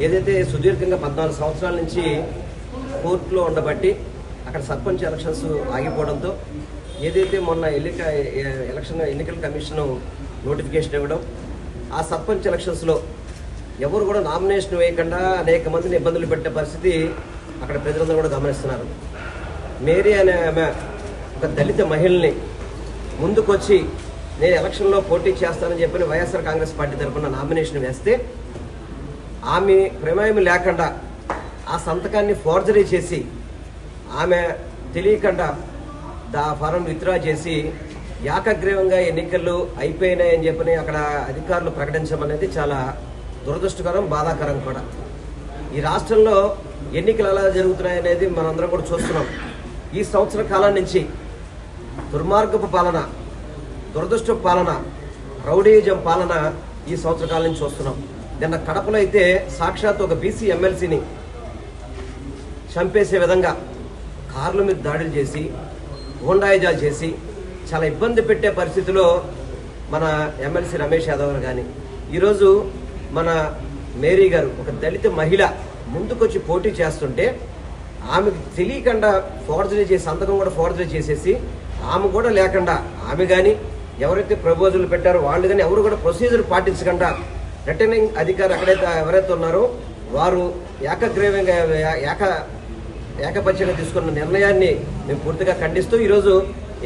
ఏదైతే సుదీర్ఘంగా 14 సంవత్సరాల నుంచి కోర్టులో ఉండబట్టి అక్కడ సర్పంచ్ ఎలక్షన్స్ ఆగిపోవడంతో ఏదైతే మొన్న ఎన్నికల కమిషన్ నోటిఫికేషన్ ఇవ్వడం, ఆ సర్పంచ్ ఎలక్షన్స్లో ఎవరు కూడా నామినేషన్ వేయకుండా అనేక మందిని ఇబ్బందులు పెట్టే పరిస్థితి అక్కడ ప్రజలందరూ కూడా గమనిస్తున్నారు. మేరీ అనే ఆమె ఒక దళిత మహిళని ముందుకొచ్చి నేను ఎలక్షన్లో పోటీ చేస్తానని చెప్పి వైఎస్ఆర్ కాంగ్రెస్ పార్టీ తరఫున నామినేషన్ వేస్తే ఆమె ప్రమేయం లేకుండా ఆ సంతకాన్ని ఫోర్జరీ చేసి ఆమె తెలియకుండా ఫారం విత్డ్రా చేసి ఏకగ్రీవంగా ఎన్నికలు అయిపోయినాయని చెప్పని అక్కడ అధికారులు ప్రకటించడం అనేది చాలా దురదృష్టకరం, బాధాకరం కూడా. ఈ రాష్ట్రంలో ఎన్నికలు ఎలా జరుగుతున్నాయనేది మనందరం కూడా చూస్తున్నాం. ఈ సంవత్సర కాలం నుంచి దుర్మార్గపు పాలన, దురదృష్టపు పాలన, రౌడీజం పాలన ఈ సంవత్సర కాలం నుంచి చూస్తున్నాం. నిన్న కడపలో అయితే సాక్షాత్ ఒక బీసీ ఎమ్మెల్సీని చంపేసే విధంగా కార్ల మీద దాడులు చేసి గూండాయిజాలు చేసి చాలా ఇబ్బంది పెట్టే పరిస్థితిలో మన ఎమ్మెల్సీ రమేష్ యాదవ్ గారు కానీ, ఈరోజు మన మేరీ గారు ఒక దళిత మహిళ ముందుకొచ్చి పోటీ చేస్తుంటే ఆమెకు తెలియకుండా ఫోర్జరీ చేసి సంతకం కూడా ఫోర్జరీ చేసేసి ఆమె కూడా లేకుండా ఆమె కానీ ఎవరైతే ప్రపోజల్ పెట్టారో వాళ్ళు కానీ ఎవరు కూడా ప్రొసీజర్ పాటించకుండా రిటర్నింగ్ అధికారి ఎవరైతే ఉన్నారో వారు ఏకగ్రీవంగా ఏకపక్షంగా తీసుకున్న నిర్ణయాన్ని మేము పూర్తిగా ఖండిస్తూ ఈరోజు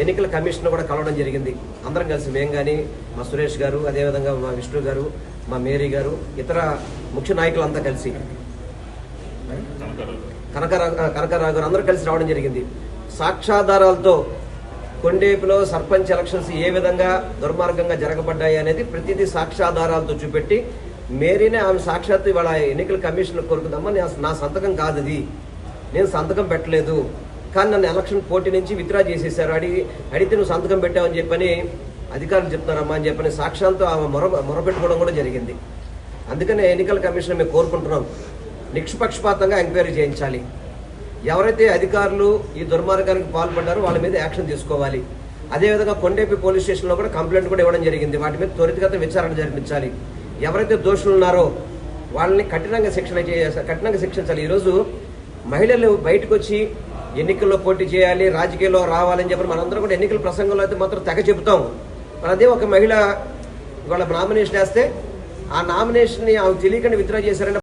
ఎన్నికల కమిషన్ కూడా కలవడం జరిగింది. అందరం కలిసి మేము కానీ, మా సురేష్ గారు, అదేవిధంగా మా విష్ణు గారు, మా మేరీ గారు, ఇతర ముఖ్య నాయకులంతా కలిసి, కనకరావు గారు అందరూ కలిసి రావడం జరిగింది. సాక్ష్యాధారాలతో కొండేపులో సర్పంచ్ ఎలక్షన్స్ ఏ విధంగా దుర్మార్గంగా జరగబడ్డాయి అనేది ప్రతిదీ సాక్ష్యాధారాలతో చూపెట్టి మేరీనే ఆమె సాక్షాత్తు ఇవాళ ఎన్నికల కమిషన్ కోరుకుందామా, నా సంతకం కాదు అది, నేను సంతకం పెట్టలేదు, కానీ నన్ను ఎలక్షన్ పోటీ నుంచి విత్డ్రా చేసేసారు, అడిగితే నువ్వు సంతకం పెట్టావని చెప్పని అధికారులు చెప్తున్నారమ్మా అని చెప్పని సాక్ష్యాలతో ఆమె మొరపెట్టుకోవడం కూడా జరిగింది. అందుకనే ఎన్నికల కమిషన్ మేము కోరుకుంటున్నాం, నిష్పక్షపాతంగా ఎంక్వైరీ చేయించాలి. ఎవరైతే అధికారులు ఈ దుర్మార్గానికి పాల్పడ్డారో వాళ్ళ మీద యాక్షన్ తీసుకోవాలి. అదేవిధంగా కొండేపి పోలీస్ స్టేషన్లో కూడా కంప్లైంట్ కూడా ఇవ్వడం జరిగింది. వాటి మీద త్వరితగత విచారణ జరిపించాలి. ఎవరైతే దోషులు ఉన్నారో వాళ్ళని కఠినంగా శిక్షించాలి. ఈరోజు మహిళలు బయటకు వచ్చి ఎన్నికల్లో పోటీ చేయాలి, రాజకీయాల్లో రావాలని చెప్పి మనందరం కూడా ఎన్నికల ప్రసంగంలో అయితే మాత్రం తెగ చెబుతాం. మరి అదే ఒక మహిళ ఇవాళ నామినేషన్ వేస్తే ఆ నామినేషన్ని ఆమె తెలియకుండా విత్డ్రా చేశారంటే